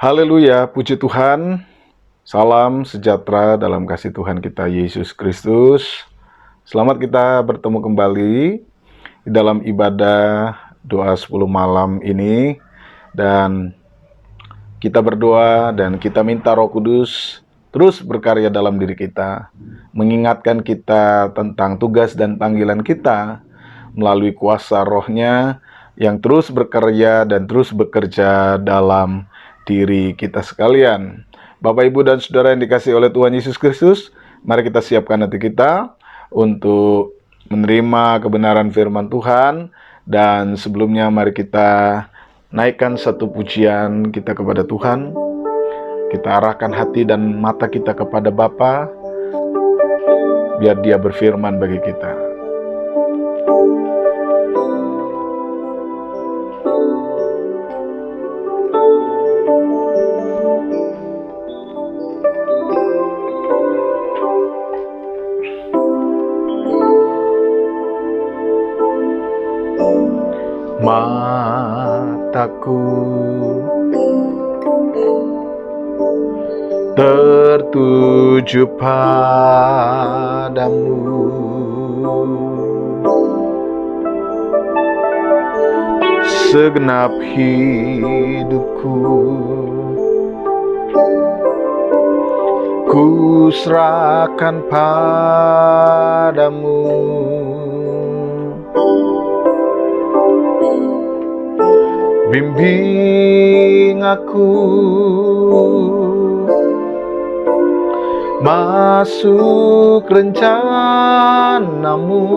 Haleluya, puji Tuhan. Salam sejahtera dalam kasih Tuhan kita Yesus Kristus. Selamat kita bertemu kembali di dalam ibadah doa 10 malam ini. Dan kita berdoa dan kita minta Roh Kudus terus berkarya dalam diri kita, mengingatkan kita tentang tugas dan panggilan kita melalui kuasa Roh-Nya yang terus berkarya dan terus bekerja dalam diri kita sekalian. Bapak, Ibu, dan Saudara yang dikasihi oleh Tuhan Yesus Kristus, mari kita siapkan hati kita untuk menerima kebenaran firman Tuhan. Dan sebelumnya mari kita naikkan satu pujian kita kepada Tuhan. Kita arahkan hati dan mata kita kepada Bapa, biar Dia berfirman bagi kita. Mataku tertuju padamu, segenap hidupku ku serahkan padamu. Bimbing aku masuk rencanamu,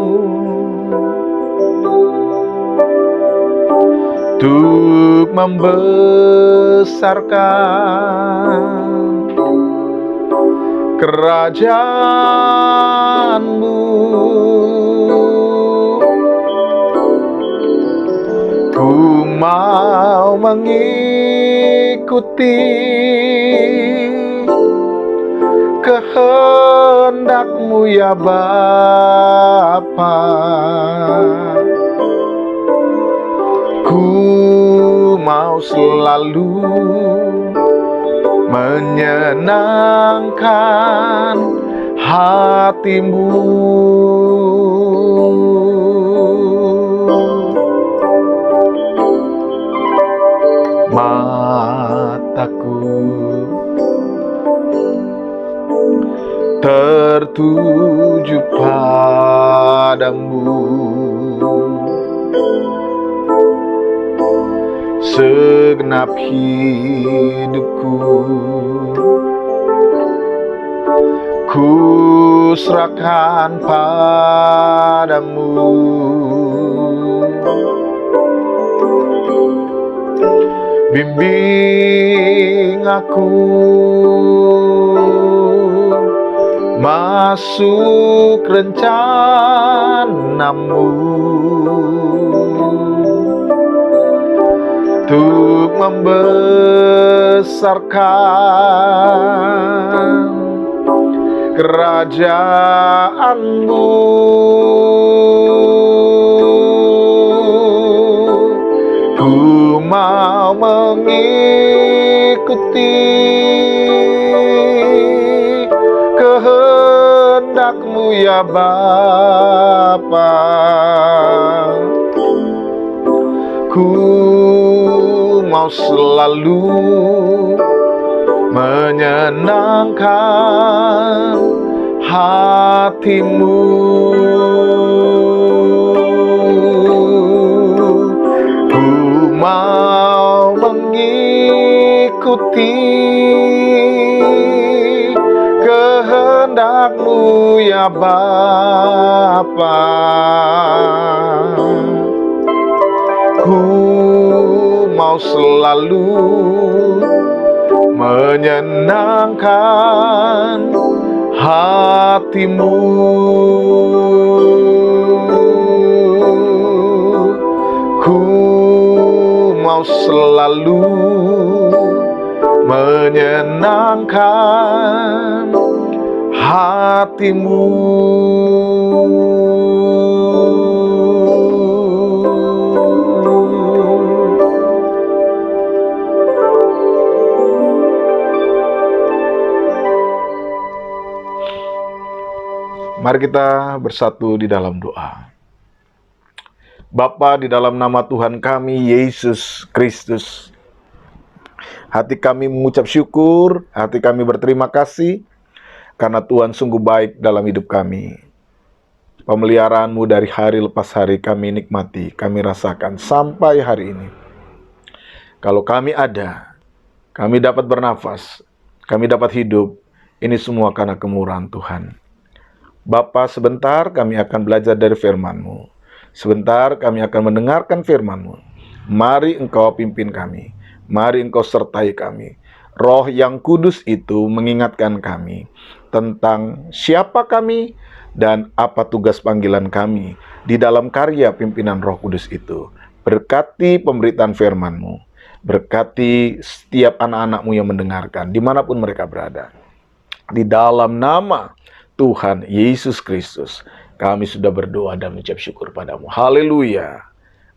untuk membesarkan kerajaanmu. Ku mau mengikuti kehendak-Mu ya Bapa. Ku mau selalu menyenangkan hati-Mu. Mataku tertuju padamu, segenap hidupku ku serahkan padamu. Bimbing aku masuk rencanamu, untuk membesarkan kerajaanmu. Ku mau mengikuti kehendak-Mu ya Bapa. Ku mau selalu menyenangkan hati-Mu. Ku mau mengikuti kehendak-Mu ya Bapa. Ku mau selalu menyenangkan hati-Mu. Ku mau selalu menyenangkan hati-Mu. Mari kita bersatu di dalam doa. Bapa, di dalam nama Tuhan kami, Yesus Kristus, hati kami mengucap syukur, hati kami berterima kasih, karena Tuhan sungguh baik dalam hidup kami. Pemeliharaan-Mu dari hari lepas hari kami nikmati, kami rasakan sampai hari ini. Kalau kami ada, kami dapat bernafas, kami dapat hidup, ini semua karena kemurahan Tuhan. Bapa, sebentar kami akan belajar dari firman-Mu. Sebentar kami akan mendengarkan firman-Mu. Mari Engkau pimpin kami. Mari Engkau sertai kami. Roh yang kudus itu mengingatkan kami tentang siapa kami dan apa tugas panggilan kami di dalam karya pimpinan Roh Kudus itu. Berkati pemberitaan firman-Mu. Berkati setiap anak-anak-Mu yang mendengarkan, dimanapun mereka berada. Di dalam nama Tuhan Yesus Kristus, kami sudah berdoa dan mengucap syukur padamu. Haleluya.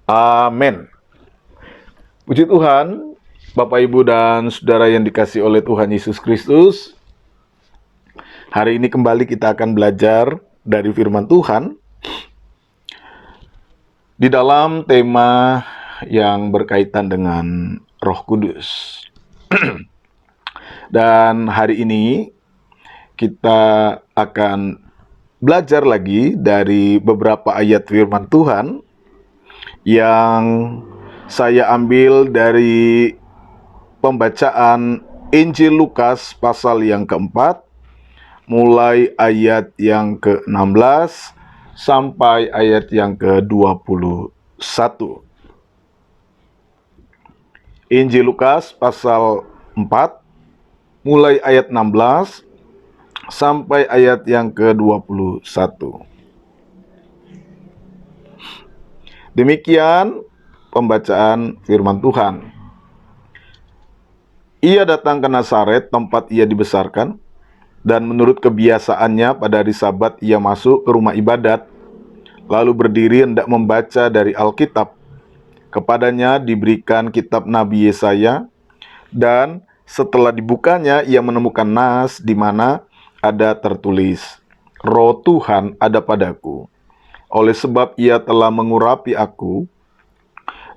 Amin. Puji Tuhan, Bapak, Ibu, dan Saudara yang dikasihi oleh Tuhan Yesus Kristus. Hari ini kembali kita akan belajar dari firman Tuhan di dalam tema yang berkaitan dengan Roh Kudus. Dan hari ini kita akan belajar lagi dari beberapa ayat firman Tuhan yang saya ambil dari pembacaan Injil Lukas pasal yang keempat, mulai ayat yang ke-16 sampai ayat yang ke-21. Injil Lukas pasal 4, mulai ayat 16 sampai ayat yang ke-21. Demikian pembacaan firman Tuhan. Ia datang ke Nazaret, tempat ia dibesarkan, dan menurut kebiasaannya pada hari Sabat ia masuk ke rumah ibadat, lalu berdiri hendak membaca dari Alkitab. Kepadanya diberikan kitab Nabi Yesaya, dan setelah dibukanya ia menemukan nas di mana ada tertulis, Roh Tuhan ada padaku, oleh sebab ia telah mengurapi aku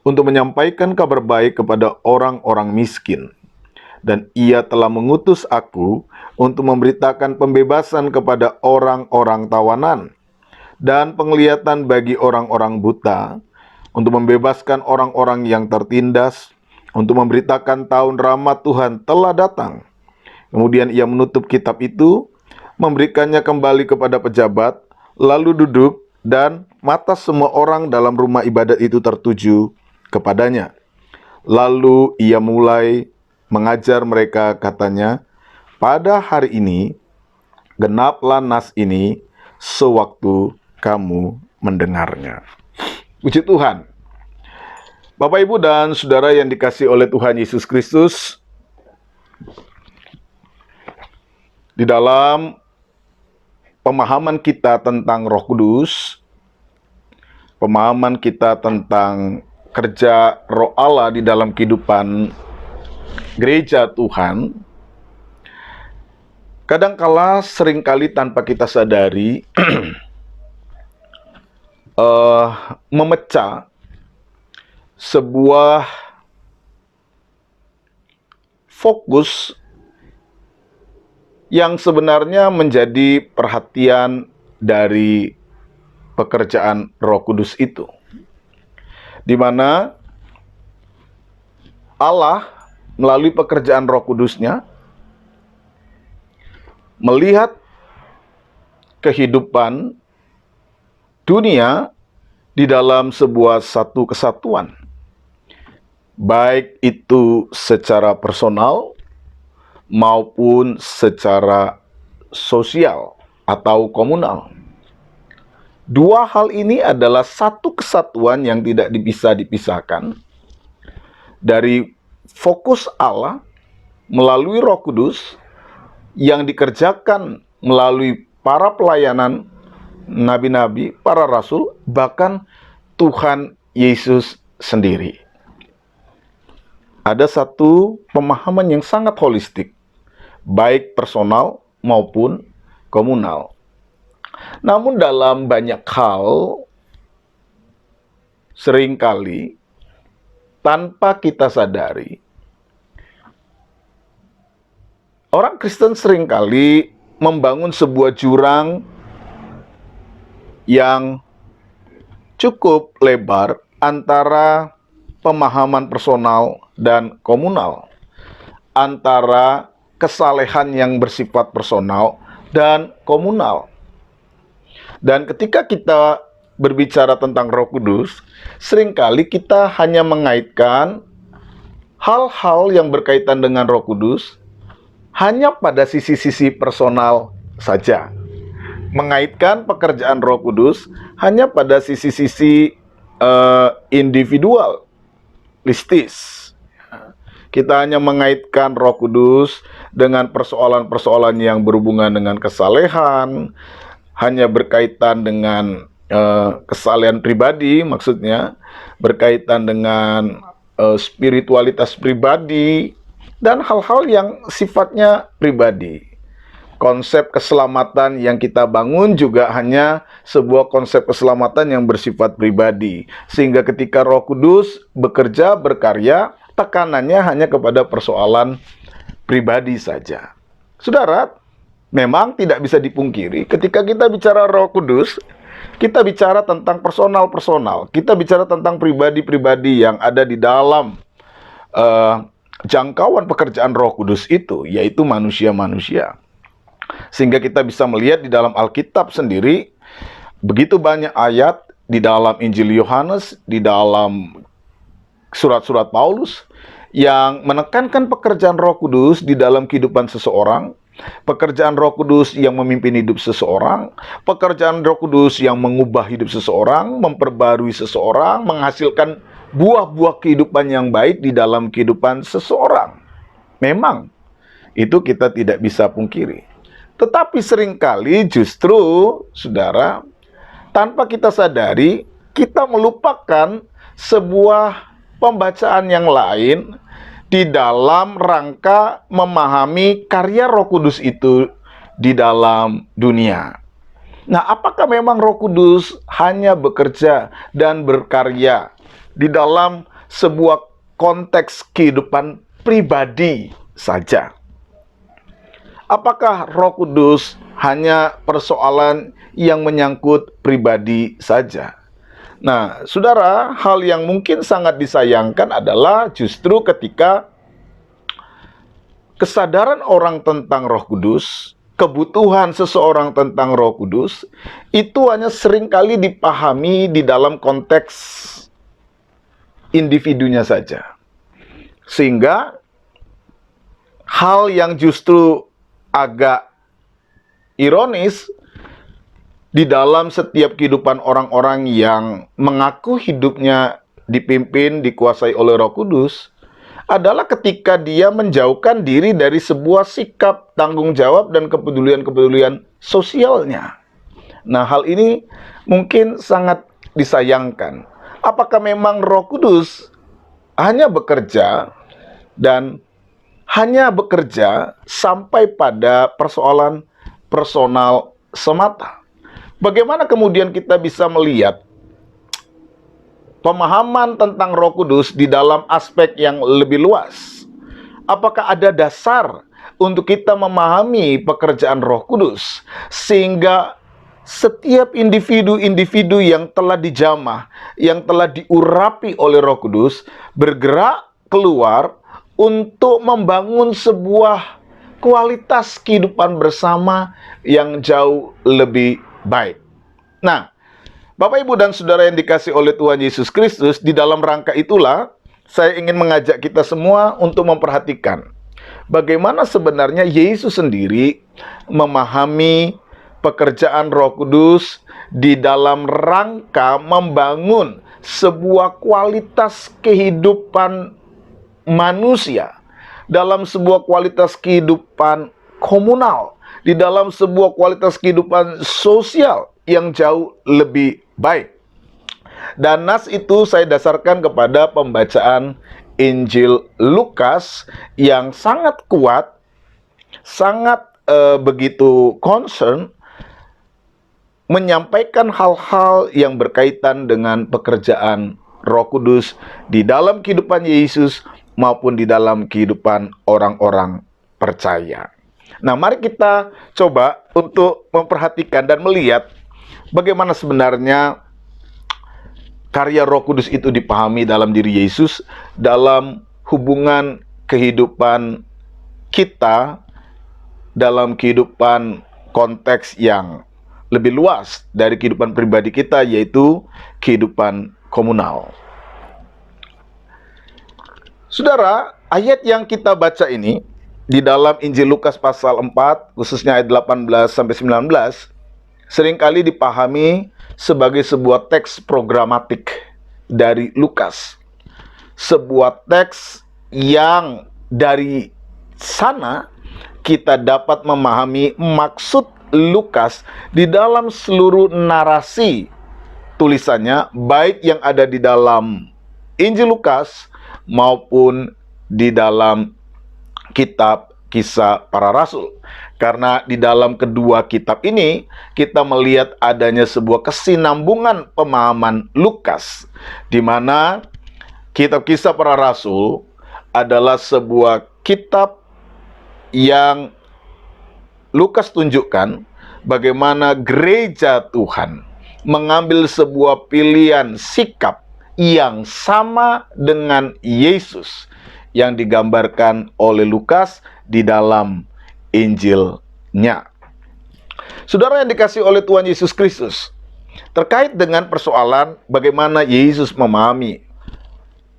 untuk menyampaikan kabar baik kepada orang-orang miskin. Dan ia telah mengutus aku untuk memberitakan pembebasan kepada orang-orang tawanan dan penglihatan bagi orang-orang buta, untuk membebaskan orang-orang yang tertindas, untuk memberitakan tahun rahmat Tuhan telah datang. Kemudian ia menutup kitab itu, memberikannya kembali kepada pejabat, lalu duduk, dan mata semua orang dalam rumah ibadat itu tertuju kepadanya. Lalu ia mulai mengajar mereka, katanya, pada hari ini genaplah nas ini sewaktu kamu mendengarnya. Puji Tuhan. Bapak, Ibu, dan Saudara yang dikasihi oleh Tuhan Yesus Kristus, di dalam pemahaman kita tentang Roh Kudus, pemahaman kita tentang kerja Roh Allah di dalam kehidupan gereja Tuhan, kadangkala seringkali tanpa kita sadari memecah sebuah fokus yang sebenarnya menjadi perhatian dari pekerjaan Roh Kudus itu, di mana Allah melalui pekerjaan Roh Kudusnya melihat kehidupan dunia di dalam sebuah satu kesatuan, baik itu secara personal maupun secara sosial atau komunal. Dua hal ini adalah satu kesatuan yang tidak bisa dipisahkan dari fokus Allah melalui Roh Kudus yang dikerjakan melalui para pelayanan nabi-nabi, para rasul, bahkan Tuhan Yesus sendiri. Ada satu pemahaman yang sangat holistik, baik personal maupun komunal. Namun dalam banyak hal, seringkali tanpa kita sadari, orang Kristen seringkali membangun sebuah jurang yang cukup lebar antara pemahaman personal dan komunal, antara kesalehan yang bersifat personal dan komunal. Dan ketika kita berbicara tentang Roh Kudus, seringkali kita hanya mengaitkan hal-hal yang berkaitan dengan Roh Kudus hanya pada sisi-sisi personal saja. Mengaitkan pekerjaan Roh Kudus hanya pada sisi-sisi individualistis. Kita hanya mengaitkan Roh Kudus dengan persoalan-persoalan yang berhubungan dengan kesalehan, hanya berkaitan dengan kesalehan pribadi, maksudnya berkaitan dengan spiritualitas pribadi, dan hal-hal yang sifatnya pribadi. Konsep keselamatan yang kita bangun juga hanya sebuah konsep keselamatan yang bersifat pribadi. Sehingga ketika Roh Kudus bekerja, berkarya, tekanannya hanya kepada persoalan pribadi saja. Saudara, memang tidak bisa dipungkiri ketika kita bicara Roh Kudus, kita bicara tentang personal-personal. Kita bicara tentang pribadi-pribadi yang ada di dalam jangkauan pekerjaan Roh Kudus itu, yaitu manusia-manusia. Sehingga kita bisa melihat di dalam Alkitab sendiri, begitu banyak ayat di dalam Injil Yohanes, di dalam surat-surat Paulus, yang menekankan pekerjaan Roh Kudus di dalam kehidupan seseorang, pekerjaan Roh Kudus yang memimpin hidup seseorang, pekerjaan Roh Kudus yang mengubah hidup seseorang, memperbarui seseorang, menghasilkan buah-buah kehidupan yang baik di dalam kehidupan seseorang. Memang, itu kita tidak bisa pungkiri. Tetapi seringkali justru, saudara, tanpa kita sadari, kita melupakan sebuah pembacaan yang lain di dalam rangka memahami karya Roh Kudus itu di dalam dunia. Nah, apakah memang Roh Kudus hanya bekerja dan berkarya di dalam sebuah konteks kehidupan pribadi saja? Apakah Roh Kudus hanya persoalan yang menyangkut pribadi saja? Nah, saudara, hal yang mungkin sangat disayangkan adalah justru ketika kesadaran orang tentang Roh Kudus, kebutuhan seseorang tentang Roh Kudus, itu hanya seringkali dipahami di dalam konteks individunya saja. Sehingga hal yang justru agak ironis di dalam setiap kehidupan orang-orang yang mengaku hidupnya dipimpin, dikuasai oleh Roh Kudus, adalah ketika dia menjauhkan diri dari sebuah sikap tanggung jawab dan kepedulian-kepedulian sosialnya. Nah, hal ini mungkin sangat disayangkan. Apakah memang Roh Kudus hanya bekerja dan hanya bekerja sampai pada persoalan personal semata? Bagaimana kemudian kita bisa melihat pemahaman tentang Roh Kudus di dalam aspek yang lebih luas? Apakah ada dasar untuk kita memahami pekerjaan Roh Kudus sehingga setiap individu-individu yang telah dijamah, yang telah diurapi oleh Roh Kudus, bergerak keluar untuk membangun sebuah kualitas kehidupan bersama yang jauh lebih baik. Nah, Bapak, Ibu, dan Saudara yang dikasihi oleh Tuhan Yesus Kristus, di dalam rangka itulah saya ingin mengajak kita semua untuk memperhatikan bagaimana sebenarnya Yesus sendiri memahami pekerjaan Roh Kudus di dalam rangka membangun sebuah kualitas kehidupan manusia, dalam sebuah kualitas kehidupan komunal, di dalam sebuah kualitas kehidupan sosial yang jauh lebih baik. Dan nas itu saya dasarkan kepada pembacaan Injil Lukas yang sangat kuat, sangat begitu concern menyampaikan hal-hal yang berkaitan dengan pekerjaan Roh Kudus di dalam kehidupan Yesus maupun di dalam kehidupan orang-orang percaya. Nah, mari kita coba untuk memperhatikan dan melihat bagaimana sebenarnya karya Roh Kudus itu dipahami dalam diri Yesus dalam hubungan kehidupan kita, dalam kehidupan konteks yang lebih luas dari kehidupan pribadi kita, yaitu kehidupan komunal. Saudara, ayat yang kita baca ini di dalam Injil Lukas pasal 4, khususnya ayat 18-19, seringkali dipahami sebagai sebuah teks programatik dari Lukas. Sebuah teks yang dari sana kita dapat memahami maksud Lukas di dalam seluruh narasi tulisannya, baik yang ada di dalam Injil Lukas maupun di dalam kitab Kisah Para Rasul. Karena di dalam kedua kitab ini kita melihat adanya sebuah kesinambungan pemahaman Lukas, di mana kitab Kisah Para Rasul adalah sebuah kitab yang Lukas tunjukkan bagaimana gereja Tuhan mengambil sebuah pilihan sikap yang sama dengan Yesus yang digambarkan oleh Lukas di dalam Injilnya. Saudara yang dikasihi oleh Tuhan Yesus Kristus, terkait dengan persoalan bagaimana Yesus memahami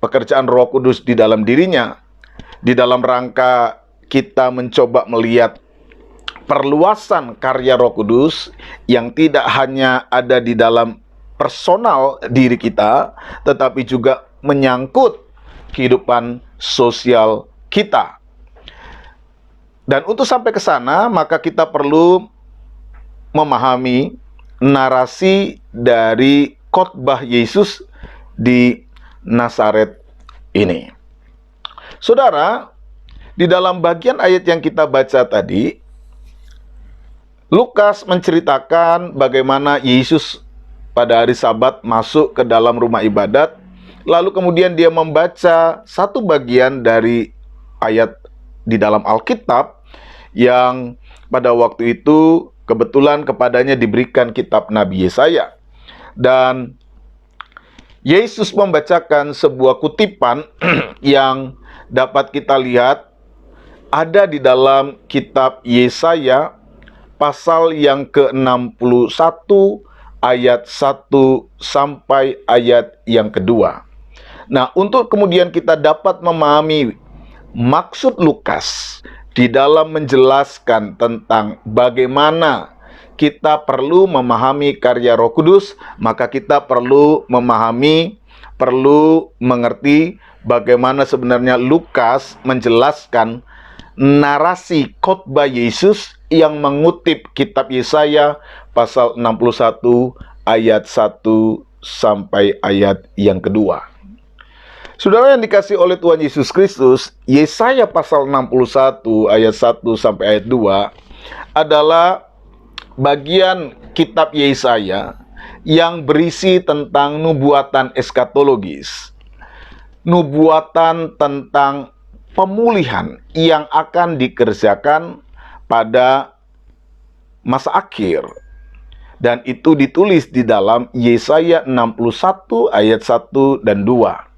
pekerjaan Roh Kudus di dalam dirinya, di dalam rangka kita mencoba melihat perluasan karya Roh Kudus yang tidak hanya ada di dalam personal diri kita, tetapi juga menyangkut kehidupan sosial kita. Dan untuk sampai ke sana, maka kita perlu memahami narasi dari khotbah Yesus di Nazaret ini. Saudara, di dalam bagian ayat yang kita baca tadi, Lukas menceritakan bagaimana Yesus pada hari Sabat masuk ke dalam rumah ibadat, lalu kemudian dia membaca satu bagian dari ayat di dalam Alkitab yang pada waktu itu kebetulan kepadanya diberikan kitab Nabi Yesaya. Dan Yesus membacakan sebuah kutipan yang dapat kita lihat ada di dalam kitab Yesaya pasal yang ke-61 ayat 1 sampai ayat yang kedua. Nah, untuk kemudian kita dapat memahami maksud Lukas di dalam menjelaskan tentang bagaimana kita perlu memahami karya Roh Kudus, maka kita perlu memahami, perlu mengerti bagaimana sebenarnya Lukas menjelaskan narasi khotbah Yesus yang mengutip kitab Yesaya pasal 61 ayat 1 sampai ayat yang kedua. Saudara yang dikasihi oleh Tuhan Yesus Kristus, Yesaya pasal 61 ayat 1 sampai ayat 2 adalah bagian kitab Yesaya yang berisi tentang nubuatan eskatologis. Nubuatan tentang pemulihan yang akan dikerjakan pada masa akhir. Dan itu ditulis di dalam Yesaya 61 ayat 1 dan 2.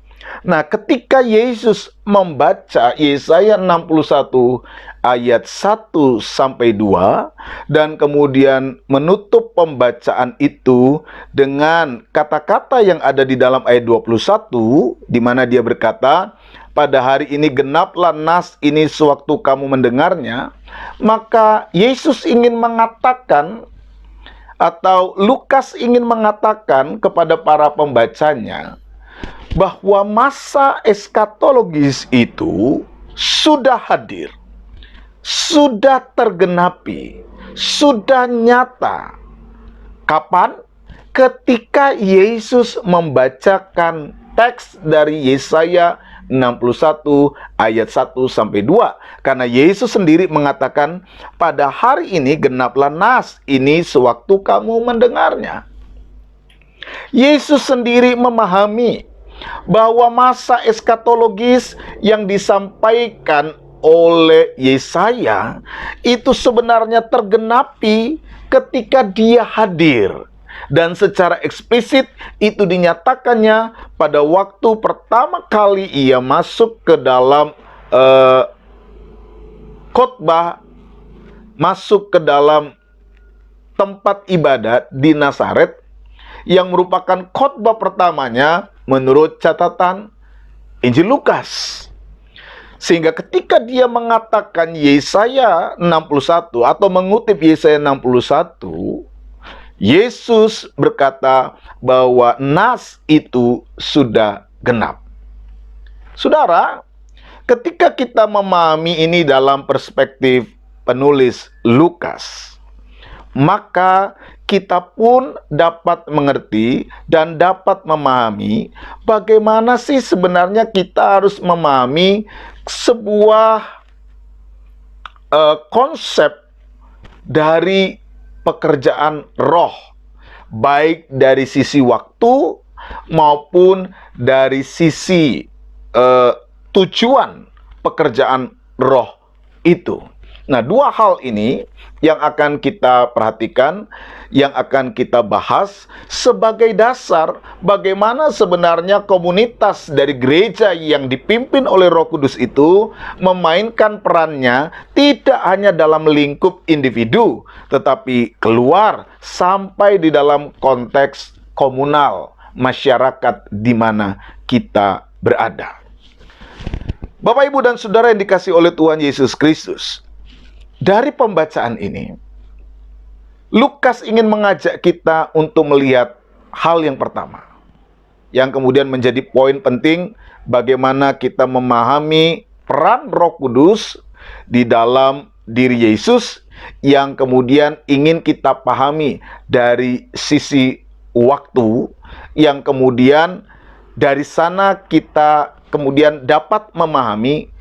Nah, ketika Yesus membaca Yesaya 61 ayat 1 sampai 2 dan kemudian menutup pembacaan itu dengan kata-kata yang ada di dalam ayat 21 di mana dia berkata, "Pada hari ini genaplah nas ini sewaktu kamu mendengarnya." Maka Yesus ingin mengatakan, atau Lukas ingin mengatakan kepada para pembacanya, bahwa masa eskatologis itu sudah hadir, sudah tergenapi, sudah nyata. Kapan? Ketika Yesus membacakan teks dari Yesaya 61 ayat 1-2. Karena Yesus sendiri mengatakan, pada hari ini genaplah nas ini sewaktu kamu mendengarnya. Yesus sendiri memahami bahwa masa eskatologis yang disampaikan oleh Yesaya itu sebenarnya tergenapi ketika dia hadir. Dan secara eksplisit itu dinyatakannya pada waktu pertama kali ia masuk ke dalam khotbah, masuk ke dalam tempat ibadat di Nazaret, yang merupakan khotbah pertamanya menurut catatan Injil Lukas. Sehingga ketika dia mengatakan Yesaya 61 atau mengutip Yesaya 61, Yesus berkata bahwa nas itu sudah genap. Saudara, ketika kita memahami ini dalam perspektif penulis Lukas, maka kita pun dapat mengerti dan dapat memahami bagaimana sih sebenarnya kita harus memahami sebuah konsep dari pekerjaan roh, baik dari sisi waktu maupun dari sisi tujuan pekerjaan roh itu. Nah, dua hal ini yang akan kita perhatikan, yang akan kita bahas sebagai dasar bagaimana sebenarnya komunitas dari gereja yang dipimpin oleh Roh Kudus itu memainkan perannya tidak hanya dalam lingkup individu, tetapi keluar sampai di dalam konteks komunal, masyarakat di mana kita berada. Bapak, Ibu, dan Saudara yang dikasihi oleh Tuhan Yesus Kristus, dari pembacaan ini, Lukas ingin mengajak kita untuk melihat hal yang pertama, yang kemudian menjadi poin penting bagaimana kita memahami peran Roh Kudus di dalam diri Yesus, yang kemudian ingin kita pahami dari sisi waktu, yang kemudian dari sana kita kemudian dapat memahami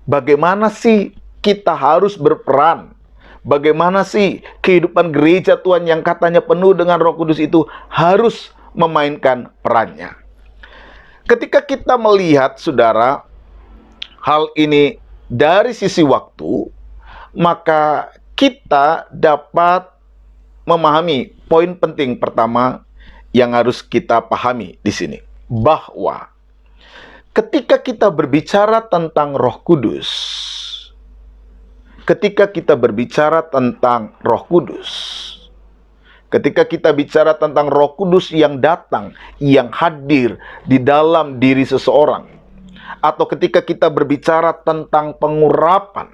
bagaimana sih kita harus berperan. Bagaimana sih kehidupan gereja Tuhan yang katanya penuh dengan Roh Kudus itu harus memainkan perannya. Ketika kita melihat, saudara, hal ini dari sisi waktu, maka kita dapat memahami poin penting pertama yang harus kita pahami di sini, bahwa ketika kita berbicara tentang Roh Kudus, ketika kita berbicara tentang Roh Kudus, ketika kita bicara tentang Roh Kudus yang datang, yang hadir di dalam diri seseorang, atau ketika kita berbicara tentang pengurapan,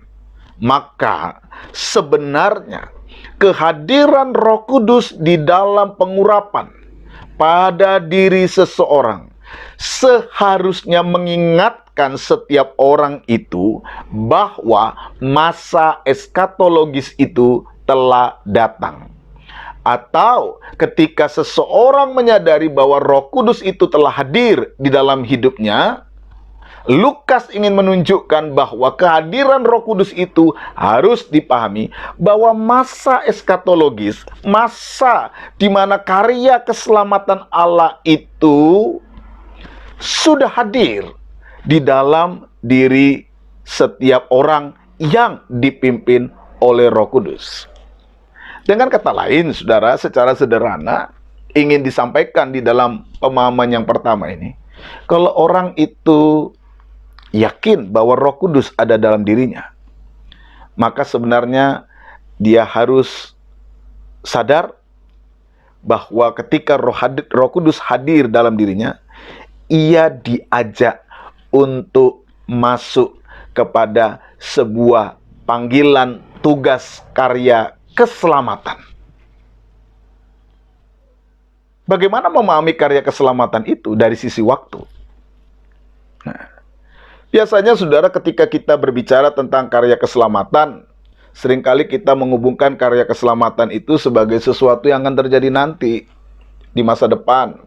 maka sebenarnya kehadiran Roh Kudus di dalam pengurapan pada diri seseorang seharusnya mengingatkan setiap orang itu bahwa masa eskatologis itu telah datang. Atau ketika seseorang menyadari bahwa Roh Kudus itu telah hadir di dalam hidupnya, Lukas ingin menunjukkan bahwa kehadiran Roh Kudus itu harus dipahami bahwa masa eskatologis, masa di mana karya keselamatan Allah itu sudah hadir di dalam diri setiap orang yang dipimpin oleh Roh Kudus. Dengan kata lain, saudara, secara sederhana ingin disampaikan di dalam pemahaman yang pertama ini, kalau orang itu yakin bahwa Roh Kudus ada dalam dirinya, maka sebenarnya dia harus sadar bahwa ketika Roh Kudus hadir dalam dirinya, ia diajak untuk masuk kepada sebuah panggilan tugas karya keselamatan. Bagaimana memahami karya keselamatan itu dari sisi waktu? Nah, biasanya, saudara, ketika kita berbicara tentang karya keselamatan, seringkali kita menghubungkan karya keselamatan itu sebagai sesuatu yang akan terjadi nanti, di masa depan.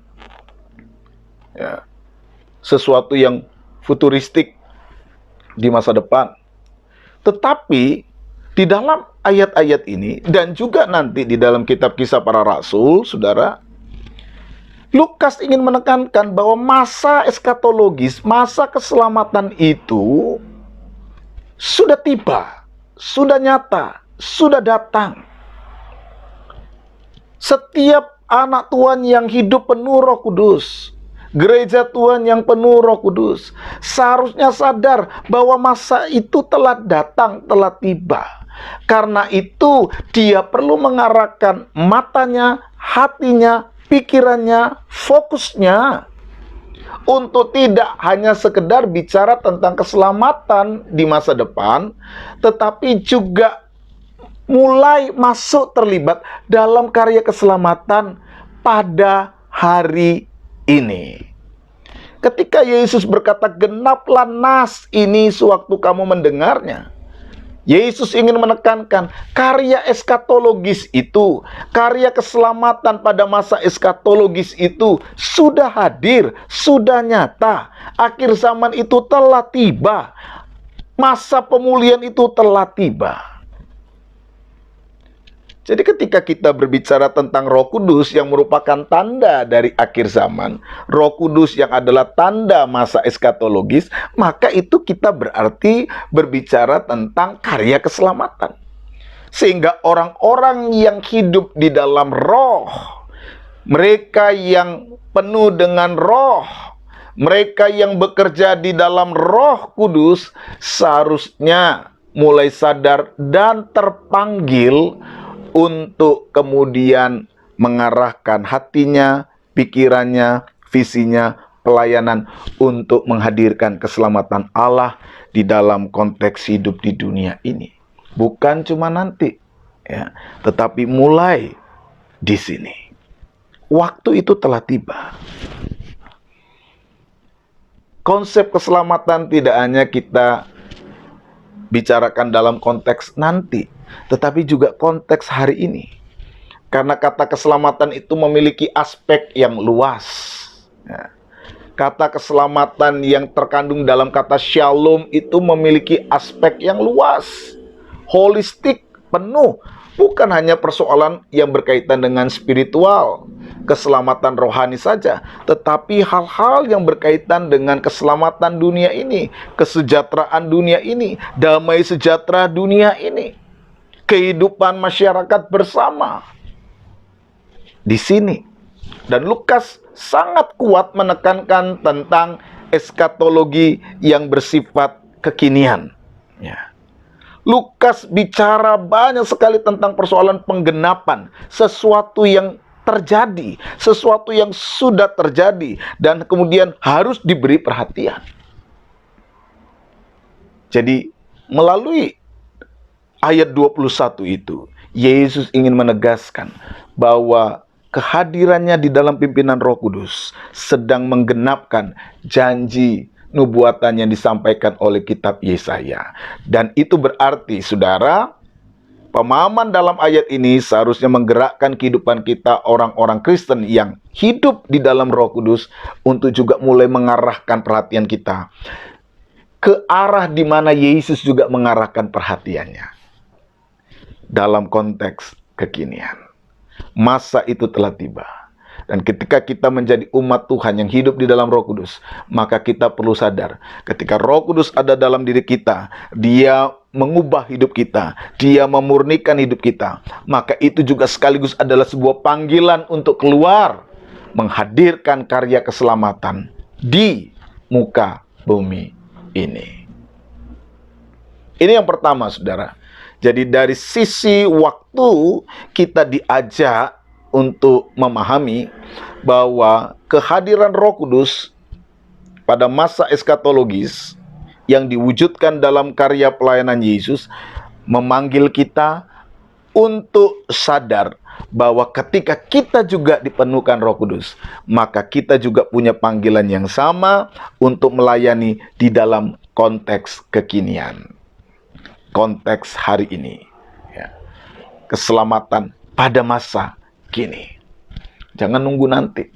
Ya, sesuatu yang futuristik di masa depan. Tetapi di dalam ayat-ayat ini dan juga nanti di dalam kitab Kisah Para Rasul, saudara, Lukas ingin menekankan bahwa masa eskatologis, masa keselamatan itu sudah tiba, sudah nyata, sudah datang. Setiap anak Tuhan yang hidup penuh Roh Kudus, gereja Tuhan yang penuh Roh Kudus, seharusnya sadar bahwa masa itu telah datang, telah tiba. Karena itu, dia perlu mengarahkan matanya, hatinya, pikirannya, fokusnya untuk tidak hanya sekedar bicara tentang keselamatan di masa depan, tetapi juga mulai masuk terlibat dalam karya keselamatan pada hari ini. Ketika Yesus berkata, genaplah nas ini sewaktu kamu mendengarnya, Yesus ingin menekankan karya eskatologis itu, karya keselamatan pada masa eskatologis itu sudah hadir, sudah nyata. Akhir zaman itu telah tiba. Masa pemulihan itu telah tiba. Jadi ketika kita berbicara tentang Roh Kudus yang merupakan tanda dari akhir zaman, Roh Kudus yang adalah tanda masa eskatologis, maka itu kita berarti berbicara tentang karya keselamatan. Sehingga orang-orang yang hidup di dalam roh, mereka yang penuh dengan roh, mereka yang bekerja di dalam Roh Kudus, seharusnya mulai sadar dan terpanggil untuk kemudian mengarahkan hatinya, pikirannya, visinya, pelayanan untuk menghadirkan keselamatan Allah di dalam konteks hidup di dunia ini. Bukan cuma nanti, ya, tetapi mulai di sini. Waktu itu telah tiba. Konsep keselamatan tidak hanya kita bicarakan dalam konteks nanti, tetapi juga konteks hari ini. Karena kata keselamatan itu memiliki aspek yang luas. Ya. Kata keselamatan yang terkandung dalam kata shalom itu memiliki aspek yang luas, holistik, penuh. Bukan hanya persoalan yang berkaitan dengan spiritual, keselamatan rohani saja, tetapi hal-hal yang berkaitan dengan keselamatan dunia ini, kesejahteraan dunia ini, damai sejahtera dunia ini, kehidupan masyarakat bersama di sini. Dan Lukas sangat kuat menekankan tentang eskatologi yang bersifat kekinian. Ya. Lukas bicara banyak sekali tentang persoalan penggenapan, sesuatu yang terjadi, sesuatu yang sudah terjadi, dan kemudian harus diberi perhatian. Jadi, melalui ayat 21 itu, Yesus ingin menegaskan bahwa kehadirannya di dalam pimpinan Roh Kudus sedang menggenapkan janji nubuatan yang disampaikan oleh kitab Yesaya. Dan itu berarti, saudara, pemahaman dalam ayat ini seharusnya menggerakkan kehidupan kita orang-orang Kristen yang hidup di dalam Roh Kudus untuk juga mulai mengarahkan perhatian kita ke arah di mana Yesus juga mengarahkan perhatiannya. Dalam konteks kekinian, masa itu telah tiba. Dan ketika kita menjadi umat Tuhan yang hidup di dalam Roh Kudus, maka kita perlu sadar, ketika Roh Kudus ada dalam diri kita, Dia mengubah hidup kita, Dia memurnikan hidup kita, maka itu juga sekaligus adalah sebuah panggilan untuk keluar, menghadirkan karya keselamatan di muka bumi ini. Ini yang pertama, saudara. Jadi dari sisi waktu kita diajak untuk memahami bahwa kehadiran Roh Kudus pada masa eskatologis yang diwujudkan dalam karya pelayanan Yesus memanggil kita untuk sadar bahwa ketika kita juga dipenuhkan Roh Kudus, maka kita juga punya panggilan yang sama untuk melayani di dalam konteks kekinian, konteks hari ini, ya. Keselamatan pada masa kini. Jangan nunggu nanti.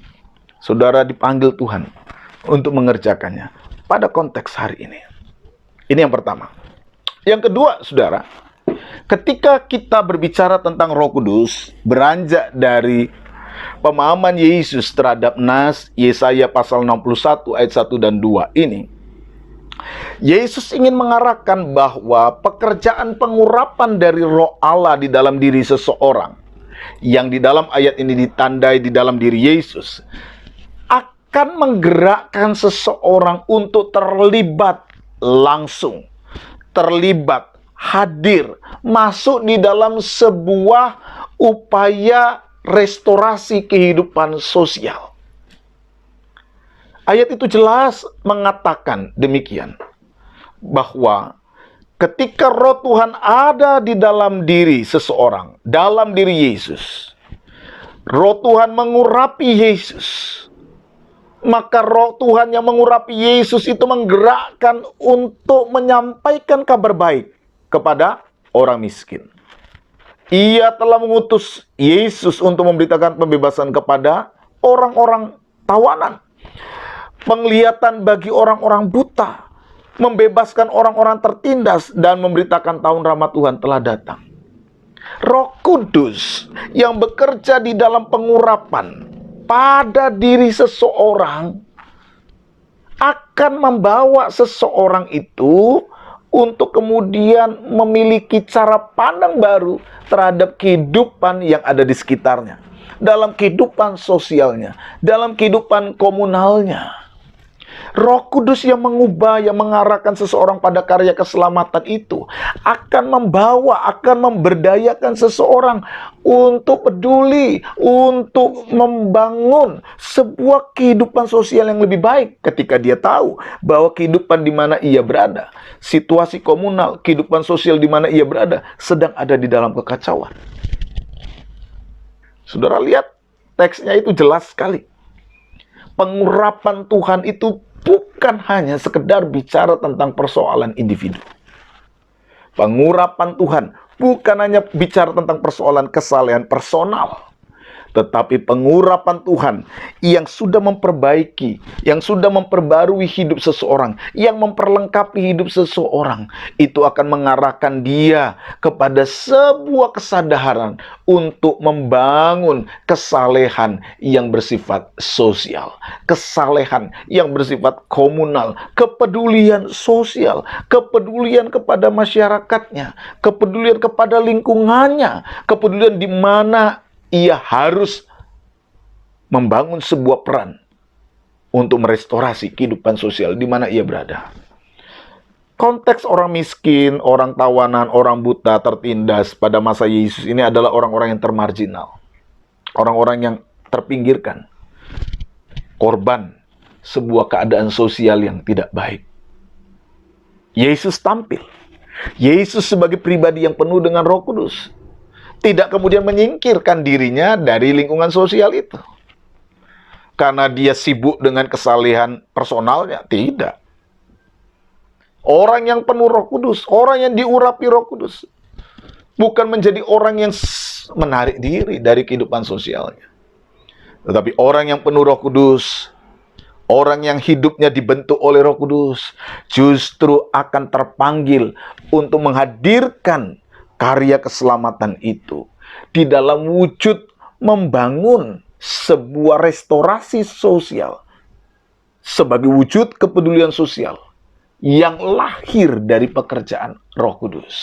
Saudara dipanggil Tuhan untuk mengerjakannya pada konteks hari ini. Ini yang pertama. Yang kedua, saudara, ketika kita berbicara tentang Roh Kudus, beranjak dari pemahaman Yesus terhadap nas Yesaya pasal 61 ayat 1 dan 2 ini, Yesus ingin mengarahkan bahwa pekerjaan pengurapan dari Roh Allah di dalam diri seseorang, yang di dalam ayat ini ditandai di dalam diri Yesus, akan menggerakkan seseorang untuk terlibat langsung, terlibat, hadir, masuk di dalam sebuah upaya restorasi kehidupan sosial. Ayat itu jelas mengatakan demikian, bahwa ketika Roh Tuhan ada di dalam diri seseorang, dalam diri Yesus, Roh Tuhan mengurapi Yesus, maka Roh Tuhan yang mengurapi Yesus itu menggerakkan untuk menyampaikan kabar baik kepada orang miskin. Ia telah mengutus Yesus untuk memberitakan pembebasan kepada orang-orang tawanan, penglihatan bagi orang-orang buta, membebaskan orang-orang tertindas, dan memberitakan tahun rahmat Tuhan telah datang. Roh Kudus yang bekerja di dalam pengurapan pada diri seseorang akan membawa seseorang itu untuk kemudian memiliki cara pandang baru terhadap kehidupan yang ada di sekitarnya, dalam kehidupan sosialnya, dalam kehidupan komunalnya. Roh Kudus yang mengubah, yang mengarahkan seseorang pada karya keselamatan itu akan membawa, akan memberdayakan seseorang untuk peduli, untuk membangun sebuah kehidupan sosial yang lebih baik ketika dia tahu bahwa kehidupan di mana ia berada, situasi komunal, kehidupan sosial di mana ia berada, sedang ada di dalam kekacauan. Saudara lihat, teksnya itu jelas sekali. Pengurapan Tuhan itu bukan hanya sekedar bicara tentang persoalan individu. Pengurapan Tuhan bukan hanya bicara tentang persoalan kesalehan personal, tetapi pengurapan Tuhan yang sudah memperbaiki, yang sudah memperbarui hidup seseorang, yang memperlengkapi hidup seseorang, itu akan mengarahkan dia kepada sebuah kesadaran untuk membangun kesalehan yang bersifat sosial, kesalehan yang bersifat komunal, kepedulian sosial, kepedulian kepada masyarakatnya, kepedulian kepada lingkungannya, kepedulian di mana ia harus membangun sebuah peran untuk merestorasi kehidupan sosial di mana ia berada. Konteks orang miskin, orang tawanan, orang buta, tertindas pada masa Yesus ini adalah orang-orang yang termarginal, orang-orang yang terpinggirkan, korban sebuah keadaan sosial yang tidak baik. Yesus tampil. Yesus sebagai pribadi yang penuh dengan Roh Kudus tidak kemudian menyingkirkan dirinya dari lingkungan sosial itu karena dia sibuk dengan kesalehan personalnya. Tidak. Orang yang penuh Roh Kudus, orang yang diurapi Roh Kudus, bukan menjadi orang yang menarik diri dari kehidupan sosialnya, tetapi orang yang penuh Roh Kudus, orang yang hidupnya dibentuk oleh Roh Kudus, justru akan terpanggil untuk menghadirkan karya keselamatan itu di dalam wujud membangun sebuah restorasi sosial sebagai wujud kepedulian sosial yang lahir dari pekerjaan Roh Kudus.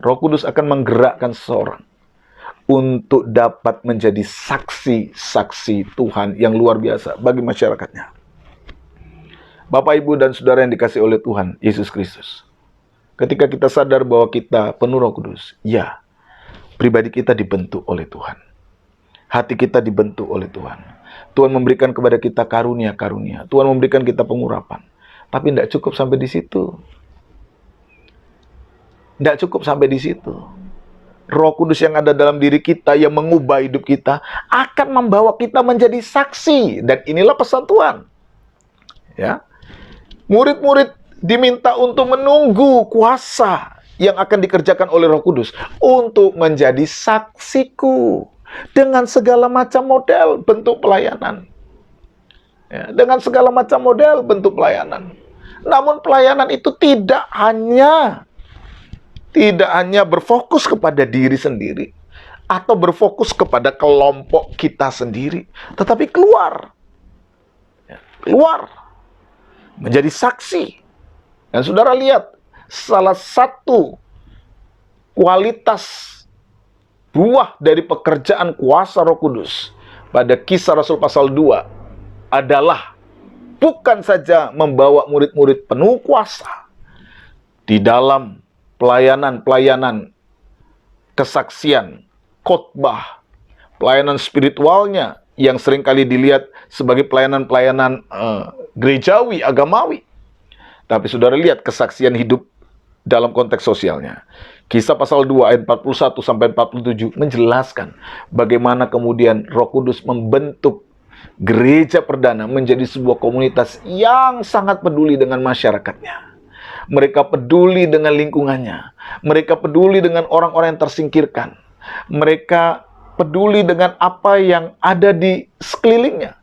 Roh Kudus akan menggerakkan seseorang untuk dapat menjadi saksi-saksi Tuhan yang luar biasa bagi masyarakatnya. Bapak, Ibu, dan Saudara yang dikasihi oleh Tuhan Yesus Kristus, ketika kita sadar bahwa kita penuh Roh Kudus, ya, pribadi kita dibentuk oleh Tuhan. Hati kita dibentuk oleh Tuhan. Tuhan memberikan kepada kita karunia-karunia. Tuhan memberikan kita pengurapan. Tapi tidak cukup sampai di situ. Tidak cukup sampai di situ. Roh Kudus yang ada dalam diri kita, yang mengubah hidup kita, akan membawa kita menjadi saksi. Dan inilah pesan Tuhan. Ya, murid-murid diminta untuk menunggu kuasa yang akan dikerjakan oleh Roh Kudus untuk menjadi saksiku dengan segala macam model bentuk pelayanan. Ya, dengan segala macam model bentuk pelayanan. Namun pelayanan itu tidak hanya berfokus kepada diri sendiri atau berfokus kepada kelompok kita sendiri, tetapi keluar menjadi saksi. Dan saudara lihat, salah satu kualitas buah dari pekerjaan kuasa Roh Kudus pada Kisah Rasul pasal 2 adalah bukan saja membawa murid-murid penuh kuasa di dalam pelayanan kesaksian, khotbah, pelayanan spiritualnya yang seringkali dilihat sebagai pelayanan gerejawi, agamawi. Tapi saudara lihat kesaksian hidup dalam konteks sosialnya. Kisah pasal 2 ayat 41 sampai 47 menjelaskan bagaimana kemudian Roh Kudus membentuk gereja perdana menjadi sebuah komunitas yang sangat peduli dengan masyarakatnya. Mereka peduli dengan lingkungannya. Mereka peduli dengan orang-orang yang tersingkirkan. Mereka peduli dengan apa yang ada di sekelilingnya.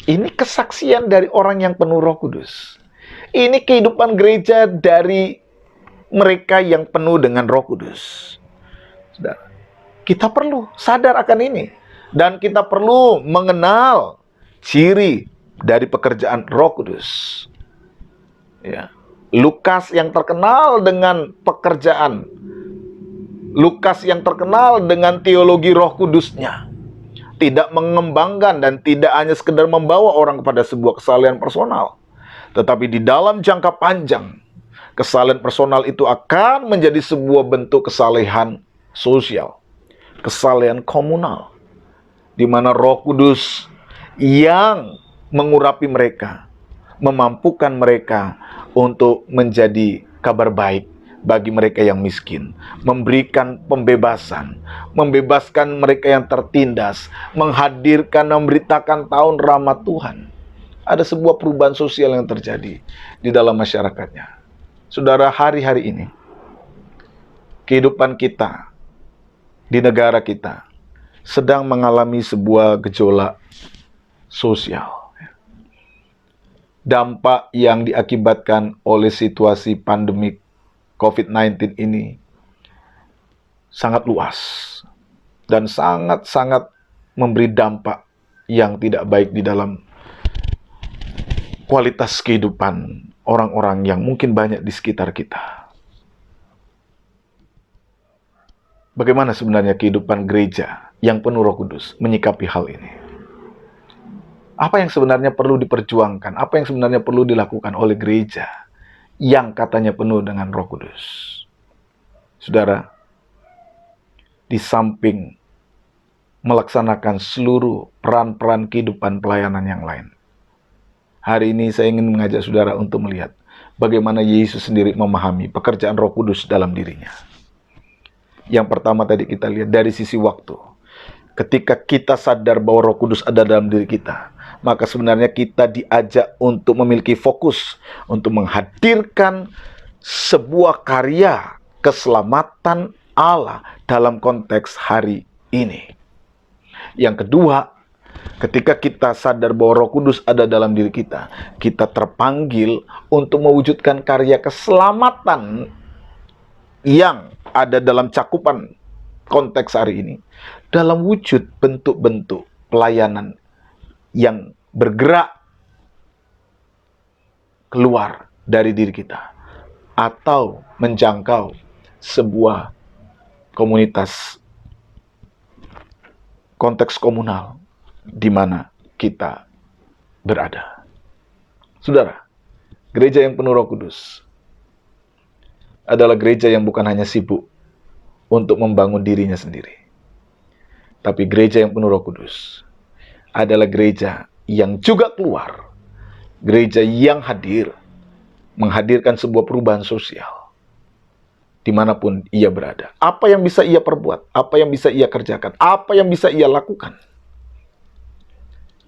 Ini kesaksian dari orang yang penuh Roh Kudus. Ini kehidupan gereja dari mereka yang penuh dengan Roh Kudus. Saudara, kita perlu sadar akan ini. Dan kita perlu mengenal ciri dari pekerjaan Roh Kudus. Ya. Lukas yang terkenal dengan pekerjaan. Lukas yang terkenal dengan teologi Roh Kudusnya. Tidak mengembangkan dan tidak hanya sekedar membawa orang kepada sebuah kesalehan personal. Tetapi di dalam jangka panjang, kesalehan personal itu akan menjadi sebuah bentuk kesalehan sosial. Kesalehan komunal. Di mana Roh Kudus yang mengurapi mereka, memampukan mereka untuk menjadi kabar baik bagi mereka yang miskin, memberikan pembebasan, membebaskan mereka yang tertindas, menghadirkan, memberitakan tahun rahmat Tuhan. Ada sebuah perubahan sosial yang terjadi di dalam masyarakatnya. Saudara, hari-hari ini, kehidupan kita di negara kita sedang mengalami sebuah gejolak sosial. Dampak yang diakibatkan oleh situasi pandemik COVID-19 ini sangat luas dan sangat-sangat memberi dampak yang tidak baik di dalam kualitas kehidupan orang-orang yang mungkin banyak di sekitar kita. Bagaimana sebenarnya kehidupan gereja yang penuh Roh Kudus menyikapi hal ini? Apa yang sebenarnya perlu diperjuangkan? Apa yang sebenarnya perlu dilakukan oleh gereja yang katanya penuh dengan Roh Kudus? Saudara, di samping melaksanakan seluruh peran-peran kehidupan pelayanan yang lain, hari ini saya ingin mengajak saudara untuk melihat bagaimana Yesus sendiri memahami pekerjaan Roh Kudus dalam dirinya. Yang pertama tadi kita lihat dari sisi waktu. Ketika kita sadar bahwa Roh Kudus ada dalam diri kita, maka sebenarnya kita diajak untuk memiliki fokus untuk menghadirkan sebuah karya keselamatan Allah dalam konteks hari ini. Yang kedua, ketika kita sadar bahwa Roh Kudus ada dalam diri kita, kita terpanggil untuk mewujudkan karya keselamatan yang ada dalam cakupan konteks hari ini dalam wujud bentuk-bentuk pelayanan yang bergerak keluar dari diri kita atau menjangkau sebuah komunitas, konteks komunal di mana kita berada. Saudara, gereja yang penuh Roh Kudus adalah gereja yang bukan hanya sibuk untuk membangun dirinya sendiri, tapi gereja yang penuh Roh Kudus adalah gereja yang juga keluar, gereja yang hadir, menghadirkan sebuah perubahan sosial dimanapun ia berada. Apa yang bisa ia perbuat, apa yang bisa ia kerjakan, apa yang bisa ia lakukan,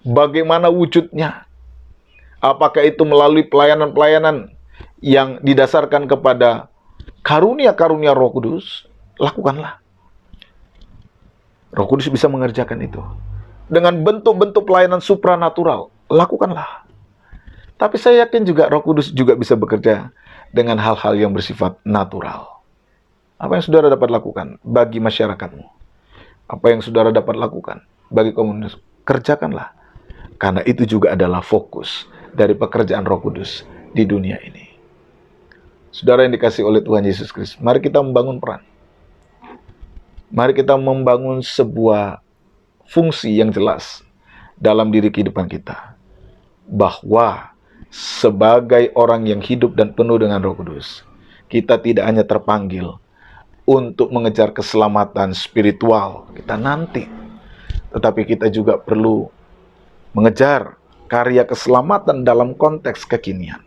bagaimana wujudnya, apakah itu melalui pelayanan-pelayanan yang didasarkan kepada karunia-karunia Roh Kudus, lakukanlah. Roh Kudus bisa mengerjakan itu. dengan bentuk-bentuk pelayanan supranatural, lakukanlah. Tapi saya yakin juga Roh Kudus juga bisa bekerja dengan hal-hal yang bersifat natural. Apa yang saudara dapat lakukan bagi masyarakatmu? Apa yang saudara dapat lakukan bagi komunitas? Kerjakanlah. Karena itu juga adalah fokus dari pekerjaan Roh Kudus di dunia ini. Saudara yang dikasihi oleh Tuhan Yesus Kristus, mari kita membangun peran. Mari kita membangun sebuah fungsi yang jelas dalam diri kehidupan kita. Bahwa sebagai orang yang hidup dan penuh dengan Roh Kudus, kita tidak hanya terpanggil untuk mengejar keselamatan spiritual kita nanti, tetapi kita juga perlu mengejar karya keselamatan dalam konteks kekinian,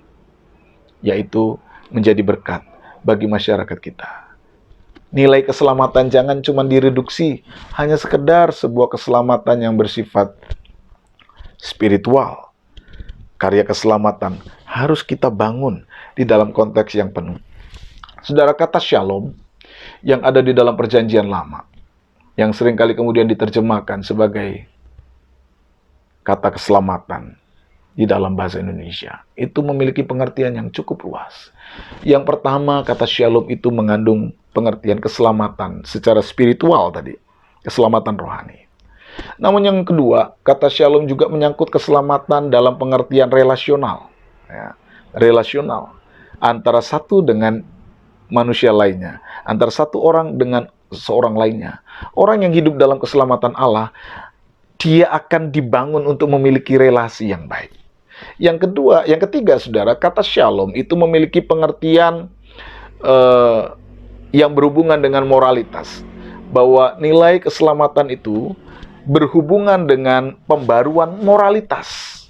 yaitu menjadi berkat bagi masyarakat kita. Nilai keselamatan jangan cuma direduksi hanya sekedar sebuah keselamatan yang bersifat spiritual. Karya keselamatan harus kita bangun di dalam konteks yang penuh. Saudara, kata shalom yang ada di dalam perjanjian lama, yang seringkali kemudian diterjemahkan sebagai kata keselamatan di dalam bahasa Indonesia, itu memiliki pengertian yang cukup luas. Yang pertama, kata shalom itu mengandung pengertian keselamatan secara spiritual tadi, keselamatan rohani. Namun yang kedua, kata shalom juga menyangkut keselamatan dalam pengertian relasional. Ya, relasional antara satu dengan manusia lainnya, antara satu orang dengan seorang lainnya. Orang yang hidup dalam keselamatan Allah, dia akan dibangun untuk memiliki relasi yang baik. Yang kedua, yang ketiga, saudara, kata shalom itu memiliki pengertian yang berhubungan dengan moralitas. Bahwa nilai keselamatan itu berhubungan dengan pembaruan moralitas.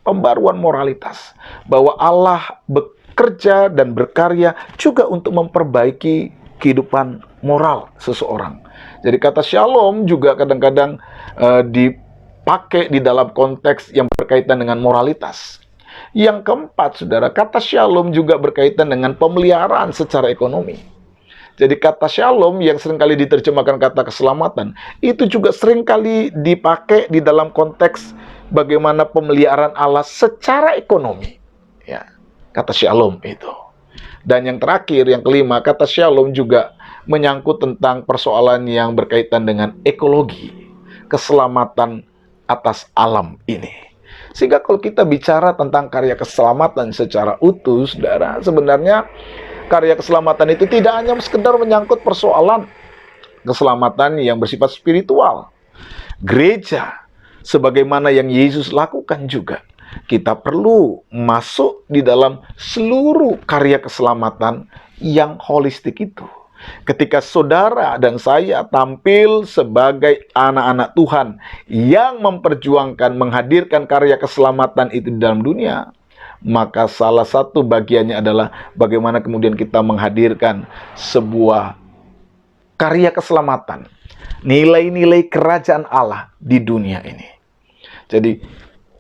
Pembaruan moralitas. Bahwa Allah bekerja dan berkarya juga untuk memperbaiki kehidupan moral seseorang. Jadi kata shalom juga kadang-kadang dipakai di dalam konteks yang berkaitan dengan moralitas. Yang keempat, saudara, kata shalom juga berkaitan dengan pemeliharaan secara ekonomi. Jadi kata shalom yang seringkali diterjemahkan kata keselamatan, itu juga seringkali dipakai di dalam konteks bagaimana pemeliharaan Allah secara ekonomi. Ya, kata shalom itu. Dan yang terakhir, yang kelima, kata shalom juga menyangkut tentang persoalan yang berkaitan dengan ekologi, keselamatan atas alam ini. Sehingga kalau kita bicara tentang karya keselamatan secara utuh, saudara, sebenarnya karya keselamatan itu tidak hanya sekedar menyangkut persoalan keselamatan yang bersifat spiritual. Gereja, sebagaimana yang Yesus lakukan juga, kita perlu masuk di dalam seluruh karya keselamatan yang holistik itu. Ketika saudara dan saya tampil sebagai anak-anak Tuhan yang memperjuangkan, menghadirkan karya keselamatan itu di dalam dunia, maka salah satu bagiannya adalah bagaimana kemudian kita menghadirkan sebuah karya keselamatan, nilai-nilai kerajaan Allah di dunia ini. Jadi,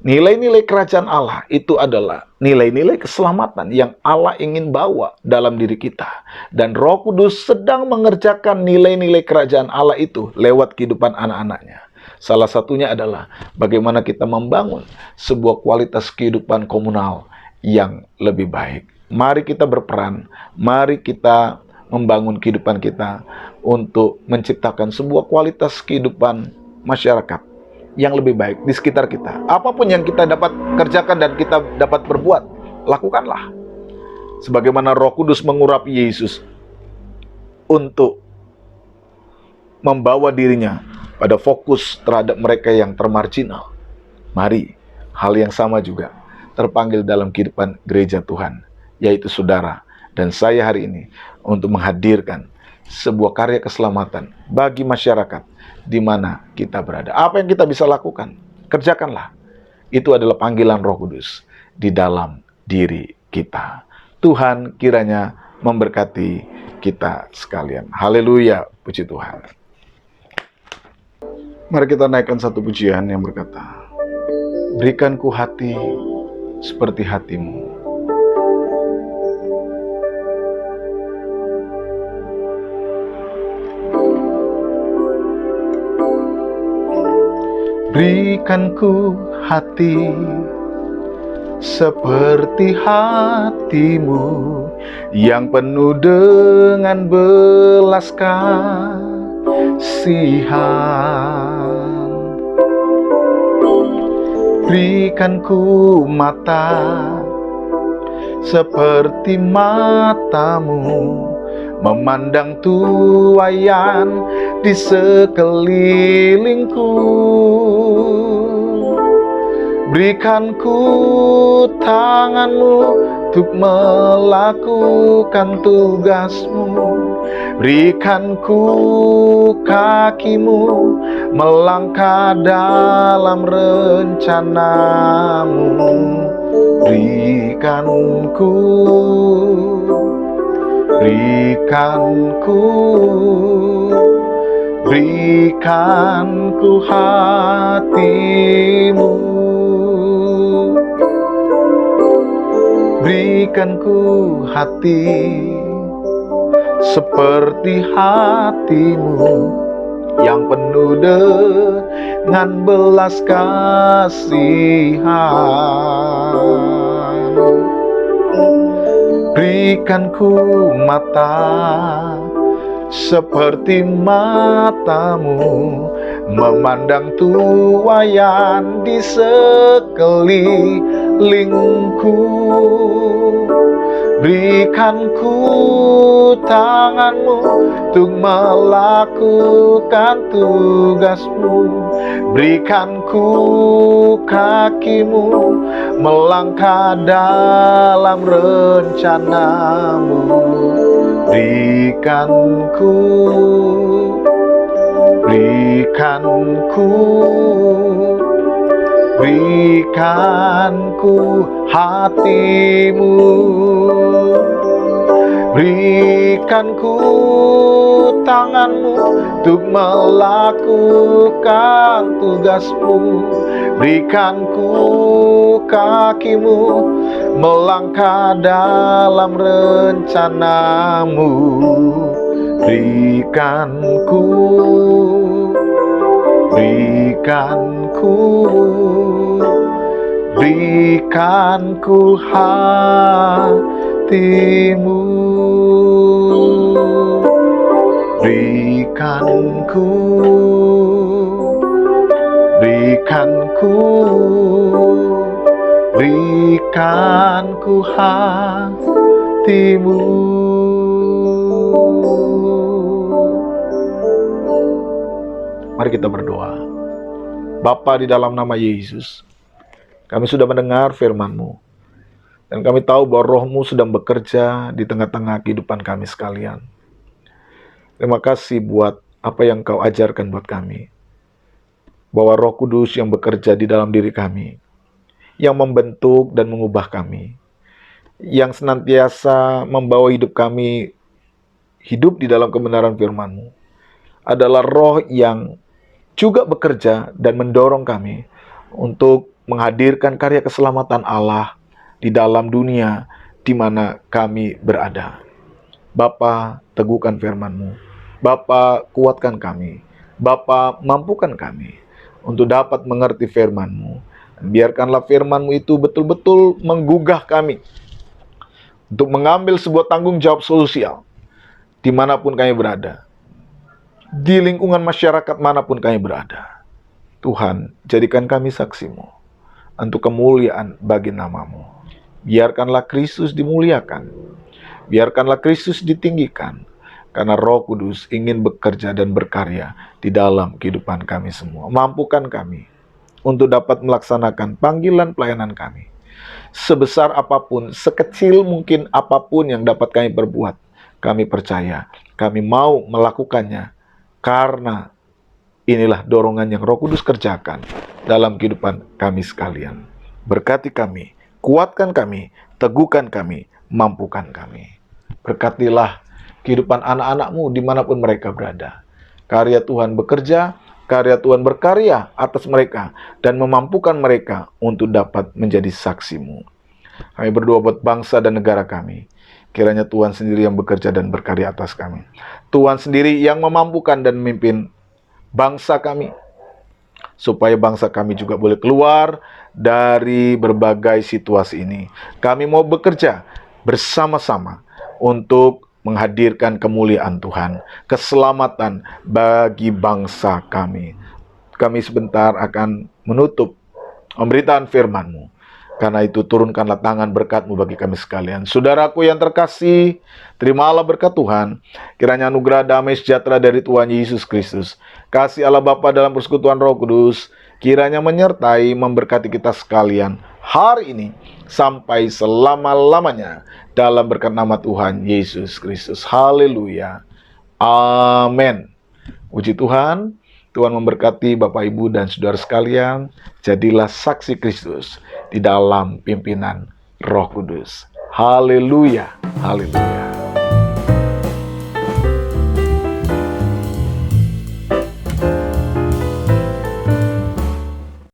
nilai-nilai kerajaan Allah itu adalah nilai-nilai keselamatan yang Allah ingin bawa dalam diri kita. Dan Roh Kudus sedang mengerjakan nilai-nilai kerajaan Allah itu lewat kehidupan anak-anaknya. Salah satunya adalah bagaimana kita membangun sebuah kualitas kehidupan komunal yang lebih baik. Mari kita berperan, mari kita membangun kehidupan kita untuk menciptakan sebuah kualitas kehidupan masyarakat yang lebih baik di sekitar kita. Apapun yang kita dapat kerjakan dan kita dapat berbuat, lakukanlah. Sebagaimana Roh Kudus mengurapi Yesus untuk membawa dirinya pada fokus terhadap mereka yang termarginal. Mari, hal yang sama juga terpanggil dalam kehidupan gereja Tuhan, yaitu saudara dan saya hari ini, untuk menghadirkan sebuah karya keselamatan bagi masyarakat di mana kita berada. Apa yang kita bisa lakukan? Kerjakanlah. Itu adalah panggilan Roh Kudus di dalam diri kita. Tuhan kiranya memberkati kita sekalian. Haleluya, puji Tuhan. Mari kita naikkan satu pujian yang berkata, berikanku hati seperti hatimu. Berikan ku hati seperti hatimu, yang penuh dengan belas kasihan. Berikan ku mata seperti matamu, memandang tuaian di sekelilingku. Berikan ku tanganmu untuk melakukan tugasmu. Berikan ku kakimu melangkah dalam rencanamu. Berikan ku hatimu. Berikan ku hati seperti hatimu, yang penuh dengan belas kasihan. Berikan ku mata seperti matamu, memandang tuaian di sekelilingku. Berikan ku tanganmu untuk melakukan tugasmu. Berikan ku kakimu melangkah dalam rencanamu. Berikan ku hatimu. Berikan ku tanganmu untuk melakukan tugasmu. Berikan ku kakimu melangkah dalam rencanamu. Berikan ku hatimu. Berikan ku hatimu. Mari kita berdoa. Bapa, di dalam nama Yesus, kami sudah mendengar firman-Mu, dan kami tahu bahwa Roh-Mu sedang bekerja di tengah-tengah kehidupan kami sekalian. Terima kasih buat apa yang Kau ajarkan buat kami, bahwa Roh Kudus yang bekerja di dalam diri kami, yang membentuk dan mengubah kami, yang senantiasa membawa hidup kami hidup di dalam kebenaran firman-Mu, adalah Roh yang juga bekerja dan mendorong kami untuk menghadirkan karya keselamatan Allah di dalam dunia di mana kami berada. Bapa, teguhkan firman-Mu. Bapa, kuatkan kami. Bapa, mampukan kami untuk dapat mengerti firman-Mu. Biarkanlah firman-Mu itu betul-betul menggugah kami untuk mengambil sebuah tanggung jawab sosial dimanapun kami berada, di lingkungan masyarakat manapun kami berada. Tuhan, jadikan kami saksi-Mu untuk kemuliaan bagi nama-Mu. Biarkanlah Kristus dimuliakan, biarkanlah Kristus ditinggikan, karena Roh Kudus ingin bekerja dan berkarya di dalam kehidupan kami semua. Mampukan kami untuk dapat melaksanakan panggilan pelayanan kami, sebesar apapun, sekecil mungkin apapun yang dapat kami perbuat. Kami percaya, kami mau melakukannya, karena inilah dorongan yang Roh Kudus kerjakan dalam kehidupan kami sekalian. Berkati kami, kuatkan kami, teguhkan kami, mampukan kami. Berkatilah kehidupan anak-anak-Mu dimanapun mereka berada. Karya Tuhan bekerja, karya Tuhan berkarya atas mereka, dan memampukan mereka untuk dapat menjadi saksi-Mu. Kami berdoa buat bangsa dan negara kami. Kiranya Tuhan sendiri yang bekerja dan berkarya atas kami. Tuhan sendiri yang memampukan dan memimpin bangsa kami, supaya bangsa kami juga boleh keluar dari berbagai situasi ini. Kami mau bekerja bersama-sama untuk menghadirkan kemuliaan Tuhan, keselamatan bagi bangsa kami. Kami sebentar akan menutup pemberitaan firman-Mu. Karena itu turunkanlah tangan berkat-Mu bagi kami sekalian. Saudaraku yang terkasih, terimalah berkat Tuhan. Kiranya anugerah damai sejahtera dari Tuhan Yesus Kristus, kasih Allah Bapa dalam persekutuan Roh Kudus, kiranya menyertai memberkati kita sekalian hari ini sampai selama-lamanya dalam berkat nama Tuhan Yesus Kristus. Haleluya. Amin. Puji Tuhan. Tuhan memberkati Bapak, Ibu, dan saudara sekalian. Jadilah saksi Kristus di dalam pimpinan Roh Kudus. Haleluya, haleluya.